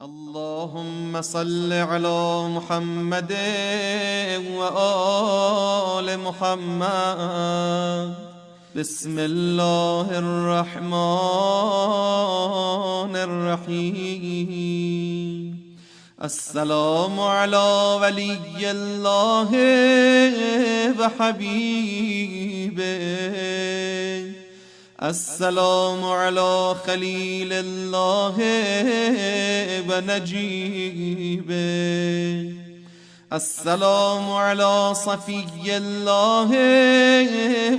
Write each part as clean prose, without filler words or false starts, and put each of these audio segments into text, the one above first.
اللهم صل على محمد وآل محمد. بسم الله الرحمن الرحيم. السلام على ولي الله وحبيبه، السلام على خليل الله ونجيبه، السلام على صفي الله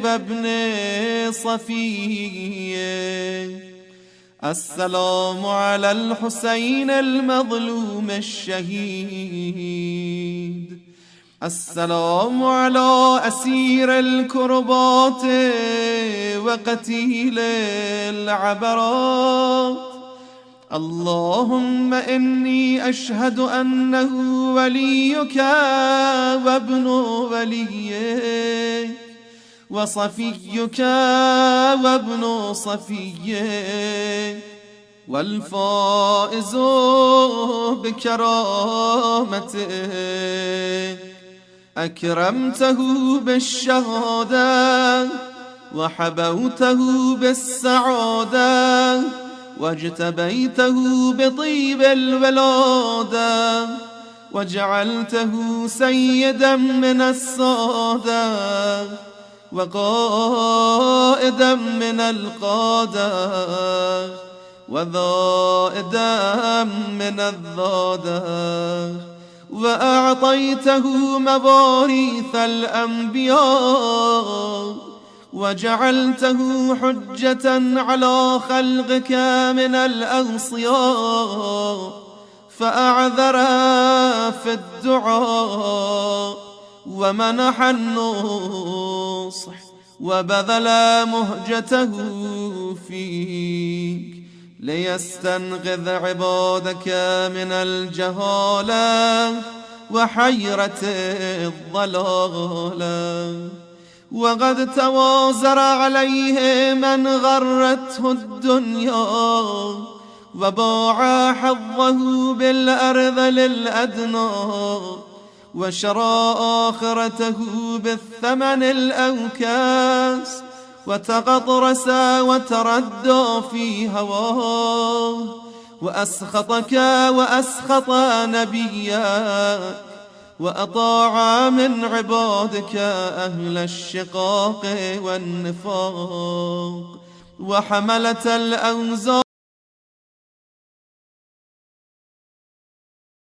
وابن صفيه، السلام على الحسين المظلوم الشهيد، السلام على أسير الكربات وقتيل العبرات. اللهم إني أشهد أنه وليك وابن وليك وصفيك وابن صفيك والفائز بكرامتك، أكرمته بالشهادة وحبوته بالسعادة واجتبيته بطيب الولادة وجعلته سيدا من السادة وقائدا من القادة وذائدا من الذادة، وأعطيته مواريث الأنبياء وجعلته حجة على خلقك من الأوصياء، فأعذر في الدعاء ومنح النصح وبذل مهجته فيك ليستنقذ عبادك من الجهالة وحيرة الضلالة. وقد توازر عليه من غرته الدنيا وباع حظه بالأرض للأدنى وشرى آخرته بالثمن الأوكاس وتغطرس وتردى في هواه، وأسخطك وأسخط نبيك وأطاع من عبادك أهل الشقاق والنفاق وحملة الأوزار